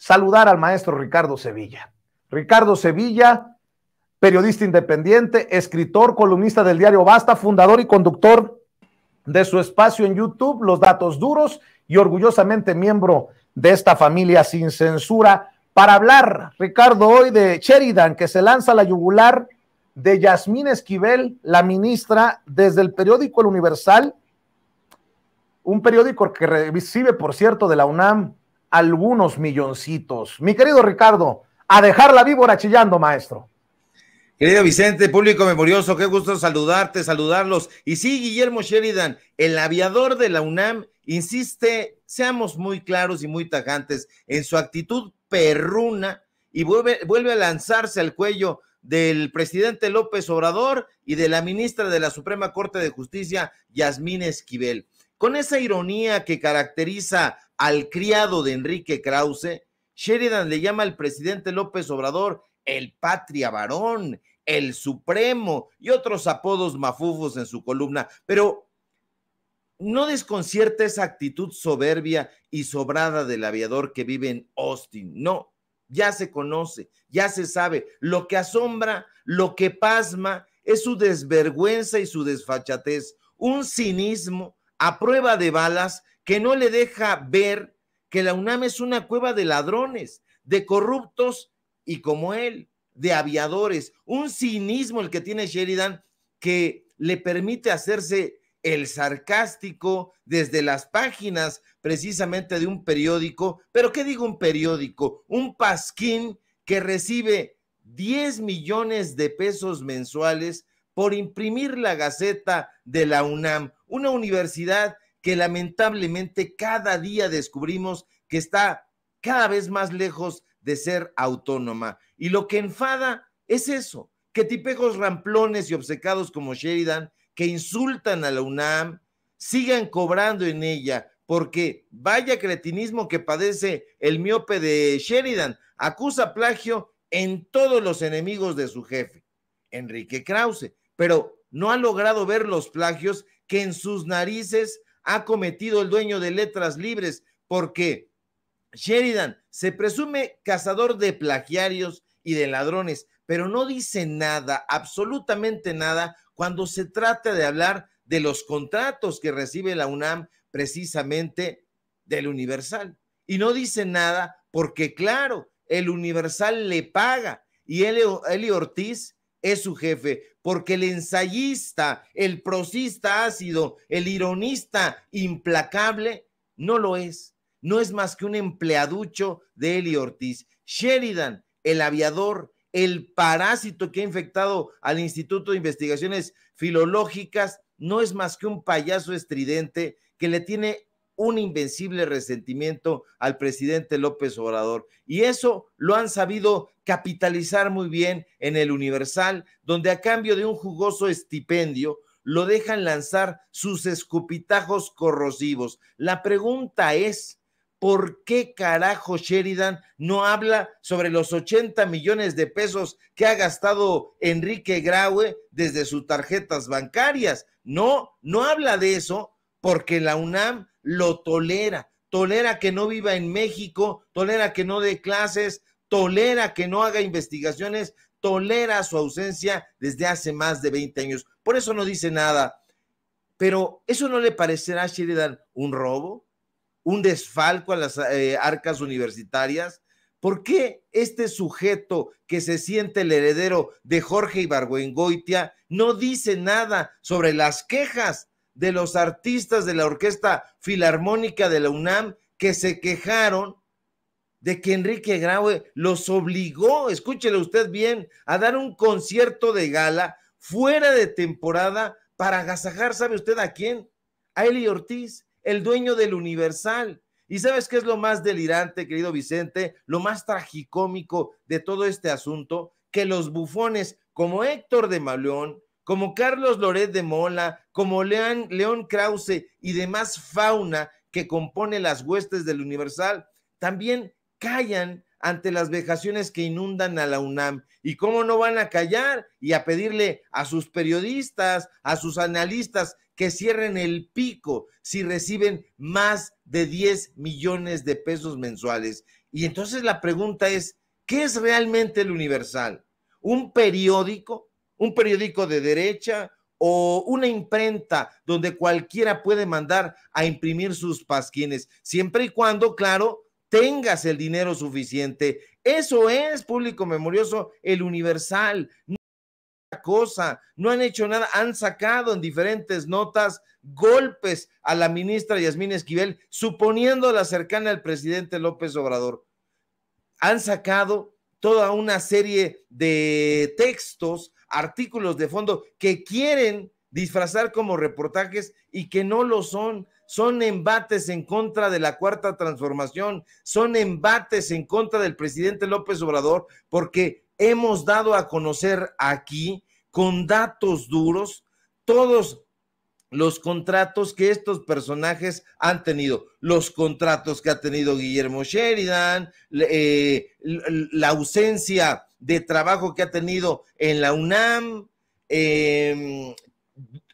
saludar al maestro Ricardo Sevilla. Ricardo Sevilla, periodista independiente, escritor, columnista del diario Basta, fundador y conductor de su espacio en YouTube, Los Datos Duros, y orgullosamente miembro de esta familia sin censura, para hablar, Ricardo, hoy de Sheridan, que se lanza a la yugular de Yasmín Esquivel, la ministra, desde el periódico El Universal, un periódico que recibe, por cierto, de la UNAM algunos milloncitos. Mi querido Ricardo, a dejar la víbora chillando, maestro. Querido Vicente, público memorioso, qué gusto saludarte, saludarlos. Y sí, Guillermo Sheridan, el aviador de la UNAM, insiste, seamos muy claros y muy tajantes en su actitud perruna y vuelve a lanzarse al cuello del presidente López Obrador y de la ministra de la Suprema Corte de Justicia, Yasmín Esquivel. Con esa ironía que caracteriza al criado de Enrique Krause, Sheridan le llama al presidente López Obrador el patria varón, el supremo y otros apodos mafufos en su columna, pero no desconcierta esa actitud soberbia y sobrada del aviador que vive en Austin. No, ya se conoce, ya se sabe. Lo que asombra, lo que pasma es su desvergüenza y su desfachatez, un cinismo a prueba de balas que no le deja ver que la UNAM es una cueva de ladrones, de corruptos y como él, de aviadores. Un cinismo el que tiene Sheridan que le permite hacerse el sarcástico desde las páginas precisamente de un periódico. Pero ¿qué digo un periódico? Un pasquín que recibe 10 millones de pesos mensuales por imprimir la Gaceta de la UNAM, una universidad que lamentablemente cada día descubrimos que está cada vez más lejos de ser autónoma. Y lo que enfada es eso, que tipejos ramplones y obcecados como Sheridan, que insultan a la UNAM, sigan cobrando en ella, porque vaya cretinismo que padece el miope de Sheridan, acusa plagio en todos los enemigos de su jefe, Enrique Krause, pero no ha logrado ver los plagios que en sus narices ha cometido el dueño de Letras Libres, porque Sheridan se presume cazador de plagiarios y de ladrones, pero no dice nada, absolutamente nada, cuando se trata de hablar de los contratos que recibe la UNAM precisamente del Universal. Y no dice nada porque, claro, el Universal le paga y Eli Ortiz es su jefe, porque el ensayista, el prosista ácido, el ironista implacable, no lo es. No es más que un empleaducho de Eli Ortiz. Sheridan, el aviador, el parásito que ha infectado al Instituto de Investigaciones Filológicas, no es más que un payaso estridente que le tiene un invencible resentimiento al presidente López Obrador. Y eso lo han sabido capitalizar muy bien en el Universal, donde a cambio de un jugoso estipendio lo dejan lanzar sus escupitajos corrosivos. La pregunta es, ¿por qué carajo Sheridan no habla sobre los 80 millones de pesos que ha gastado Enrique Graue desde sus tarjetas bancarias? No habla de eso porque la UNAM lo tolera que no viva en México, tolera que no dé clases, tolera que no haga investigaciones, tolera su ausencia desde hace más de 20 años. Por eso no dice nada. Pero ¿eso no le parecerá a Sheridan un robo? ¿Un desfalco a las arcas universitarias? ¿Por qué este sujeto que se siente el heredero de Jorge Ibargüengoitia no dice nada sobre las quejas de los artistas de la Orquesta Filarmónica de la UNAM que se quejaron de que Enrique Graue los obligó, escúchele usted bien, a dar un concierto de gala fuera de temporada para agasajar, ¿sabe usted a quién? A Eli Ortiz, el dueño del Universal. ¿Y sabes qué es lo más delirante, querido Vicente? Lo más tragicómico de todo este asunto, que los bufones como Héctor de Mauleón, como Carlos Loret de Mola, como León Krause y demás fauna que compone las huestes del Universal, también callan ante las vejaciones que inundan a la UNAM. ¿Y cómo no van a callar y a pedirle a sus periodistas, a sus analistas que cierren el pico si reciben más de 10 millones de pesos mensuales. Y entonces la pregunta es, ¿qué es realmente el Universal? ¿Un periódico de derecha o una imprenta donde cualquiera puede mandar a imprimir sus pasquines, siempre y cuando, claro, tengas el dinero suficiente? Eso es, público memorioso, el Universal. No cosa, no han hecho nada, han sacado en diferentes notas golpes a la ministra Yasmín Esquivel, suponiéndola cercana al presidente López Obrador. Han sacado toda una serie de textos, artículos de fondo que quieren disfrazar como reportajes y que no lo son. Son embates en contra de la Cuarta Transformación, son embates en contra del presidente López Obrador, porque hemos dado a conocer aquí, con datos duros, todos los contratos que estos personajes han tenido, los contratos que ha tenido Guillermo Sheridan, la ausencia de trabajo que ha tenido en la UNAM,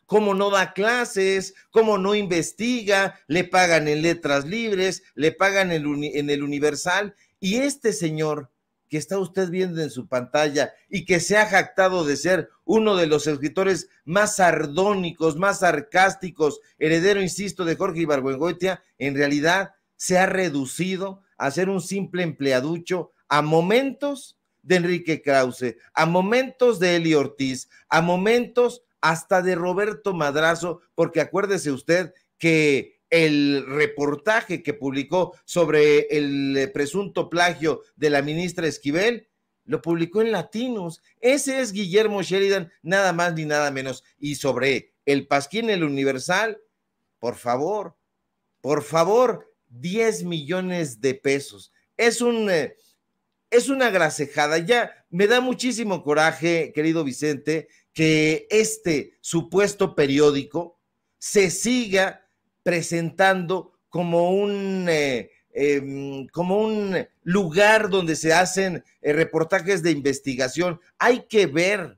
cómo no da clases, cómo no investiga, le pagan en letras libres, le pagan en el Universal, y este señor que está usted viendo en su pantalla y que se ha jactado de ser uno de los escritores más sardónicos, más sarcásticos, heredero, insisto, de Jorge Ibargüengoitia, en realidad se ha reducido a ser un simple empleaducho, a momentos de Enrique Krause, a momentos de Eli Ortiz, a momentos hasta de Roberto Madrazo, porque acuérdese usted que el reportaje que publicó sobre el presunto plagio de la ministra Esquivel, lo publicó en Latinos. Ese es Guillermo Sheridan, nada más ni nada menos. Y sobre el pasquín, el Universal, por favor, 10 millones de pesos. Es una grasejada. Ya me da muchísimo coraje, querido Vicente, que este supuesto periódico se siga presentando como un lugar donde se hacen reportajes de investigación. Hay que ver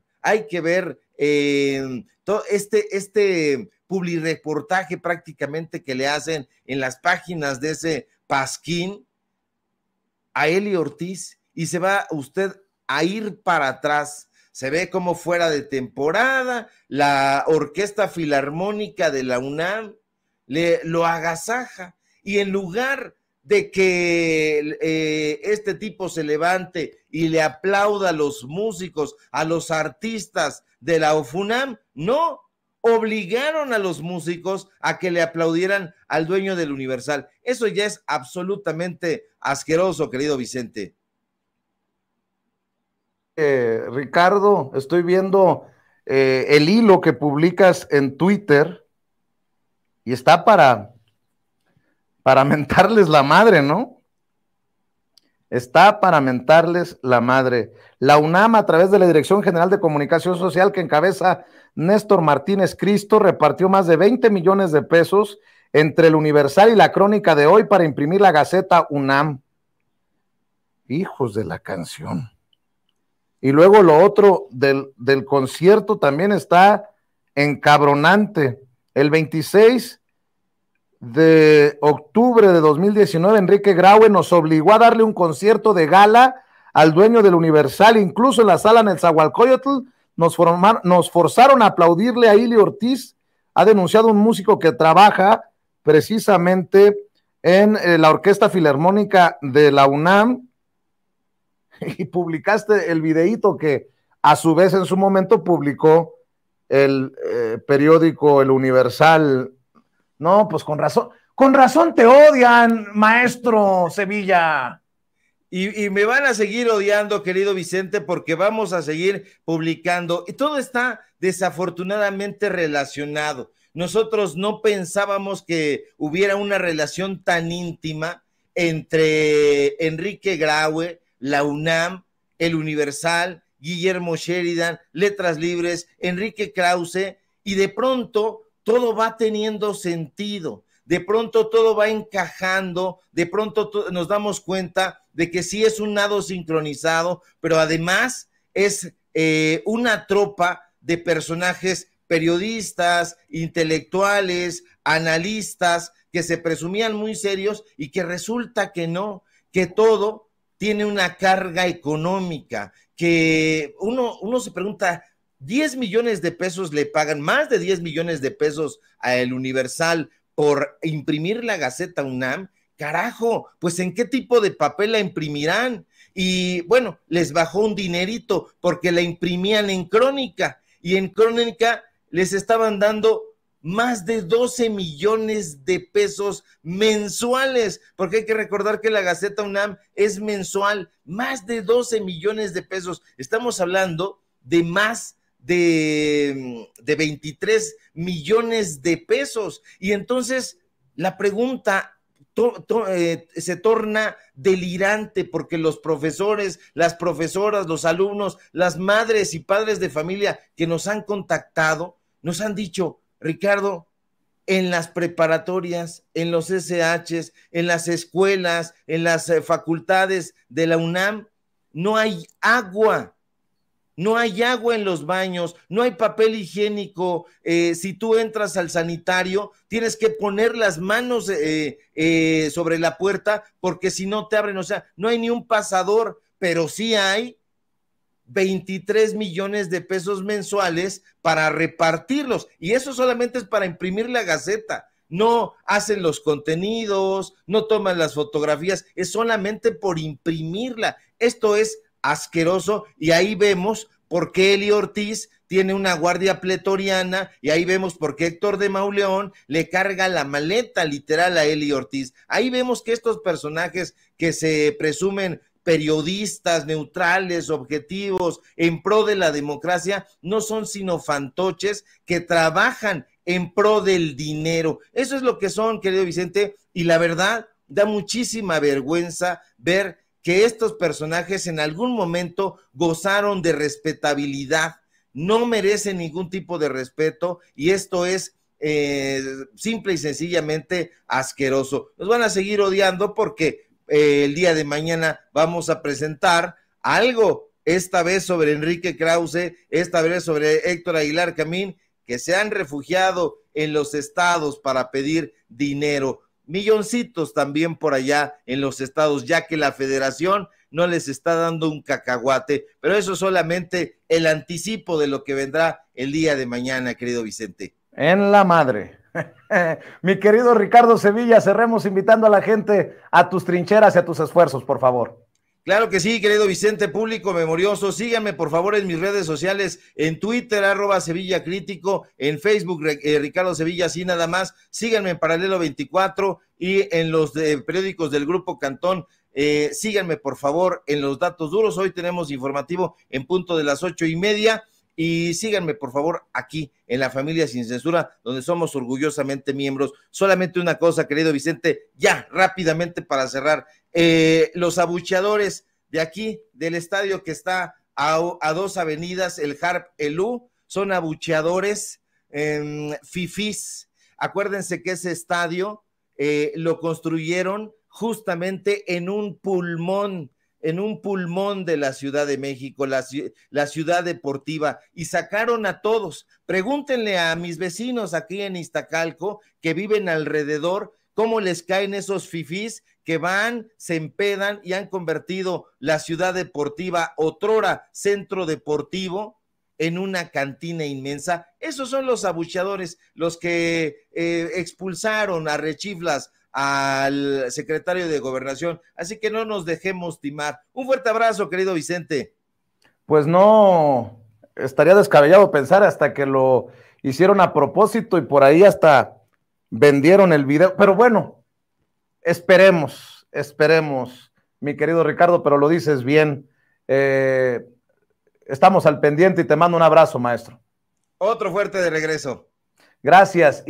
todo este publireportaje prácticamente que le hacen en las páginas de ese pasquín a Eli Ortiz, y se va usted a ir para atrás. Se ve como fuera de temporada, la Orquesta Filarmónica de la UNAM lo agasaja, y en lugar de que este tipo se levante y le aplauda a los músicos, a los artistas de la UFUNAM, no, obligaron a los músicos a que le aplaudieran al dueño del Universal. Eso ya es absolutamente asqueroso, querido Vicente. Ricardo, estoy viendo el hilo que publicas en Twitter y está para mentarles la madre, ¿no? Está para mentarles la madre. La UNAM, a través de la Dirección General de Comunicación Social que encabeza Néstor Martínez Cristo, repartió más de 20 millones de pesos entre el Universal y la Crónica de Hoy para imprimir la Gaceta UNAM. Hijos de la canción. Y luego lo otro del concierto también está encabronante. El 26 de octubre de 2019, Enrique Graue nos obligó a darle un concierto de gala al dueño del Universal, incluso en la sala Nezahualcóyotl nos forzaron a aplaudirle a Ili Ortiz. Ha denunciado un músico que trabaja precisamente en la Orquesta Filarmónica de la UNAM, y publicaste el videíto que a su vez en su momento publicó el periódico El Universal. No, pues con razón te odian, maestro Sevilla. Y me van a seguir odiando, querido Vicente, porque vamos a seguir publicando. Y todo está desafortunadamente relacionado. Nosotros no pensábamos que hubiera una relación tan íntima entre Enrique Graue, la UNAM, el Universal, Guillermo Sheridan, Letras Libres, Enrique Krause, y de pronto todo va teniendo sentido, de pronto todo va encajando, de pronto nos damos cuenta de que sí es un nado sincronizado, pero además es una tropa de personajes periodistas, intelectuales, analistas, que se presumían muy serios y que resulta que no, que todo tiene una carga económica, que uno se pregunta, 10 millones de pesos le pagan, más de 10 millones de pesos a El Universal por imprimir la Gaceta UNAM. Carajo, pues ¿en qué tipo de papel la imprimirán? Y bueno, les bajó un dinerito porque la imprimían en Crónica, y en Crónica les estaban dando más de 12 millones de pesos mensuales, porque hay que recordar que la Gaceta UNAM es mensual, más de 12 millones de pesos. Estamos hablando de más de 23 millones de pesos. Y entonces la pregunta se torna delirante, porque los profesores, las profesoras, los alumnos, las madres y padres de familia que nos han contactado, nos han dicho: Ricardo, en las preparatorias, en los SHs, en las escuelas, en las facultades de la UNAM, no hay agua. No hay agua en los baños, no hay papel higiénico. Si tú entras al sanitario, tienes que poner las manos sobre la puerta, porque si no te abren. O sea, no hay ni un pasador, pero sí hay 23 millones de pesos mensuales para repartirlos, y eso solamente es para imprimir la Gaceta. No hacen los contenidos, no toman las fotografías, es solamente por imprimirla. Esto es asqueroso, y ahí vemos por qué Eli Ortiz tiene una guardia pretoriana, y ahí vemos por qué Héctor de Mauleón le carga la maleta literal a Eli Ortiz. Ahí vemos que estos personajes que se presumen periodistas neutrales, objetivos, en pro de la democracia, no son sino fantoches que trabajan en pro del dinero. Eso es lo que son, querido Vicente, y la verdad da muchísima vergüenza ver que estos personajes en algún momento gozaron de respetabilidad. No merecen ningún tipo de respeto, y esto es simple y sencillamente asqueroso. Nos van a seguir odiando porque el día de mañana vamos a presentar algo, esta vez sobre Enrique Krause, esta vez sobre Héctor Aguilar Camín, que se han refugiado en los estados para pedir dinero. Milloncitos también por allá en los estados, ya que la federación no les está dando un cacahuate, pero eso es solamente el anticipo de lo que vendrá el día de mañana, querido Vicente. En la madre. Mi querido Ricardo Sevilla, cerremos invitando a la gente a tus trincheras y a tus esfuerzos, por favor. Claro que sí, querido Vicente, público memorioso. Síganme por favor en mis redes sociales, en Twitter, @SevillaCrítico, en Facebook, Ricardo Sevilla, así nada más. Síganme en Paralelo 24 y en los periódicos del Grupo Cantón. Síganme por favor en los datos duros. Hoy tenemos informativo en punto de las 8:30. Y síganme por favor aquí en La Familia Sin Censura, donde somos orgullosamente miembros. Solamente una cosa, querido Vicente, ya rápidamente para cerrar. Los abucheadores de aquí, del estadio que está a 2 avenidas, el Harp Elú, son abucheadores fifís. Acuérdense que ese estadio lo construyeron justamente en un pulmón de la Ciudad de México, la ciudad deportiva, y sacaron a todos. Pregúntenle a mis vecinos aquí en Iztacalco, que viven alrededor, cómo les caen esos fifís que van, se empedan y han convertido la ciudad deportiva, otrora centro deportivo, en una cantina inmensa. Esos son los abucheadores, los que expulsaron a rechiflas al secretario de Gobernación. Así que no nos dejemos timar. Un fuerte abrazo, querido Vicente. Pues no, estaría descabellado pensar hasta que lo hicieron a propósito y por ahí hasta vendieron el video. Pero bueno, esperemos, mi querido Ricardo, pero lo dices bien. Estamos al pendiente y te mando un abrazo, maestro. Otro fuerte de regreso. Gracias.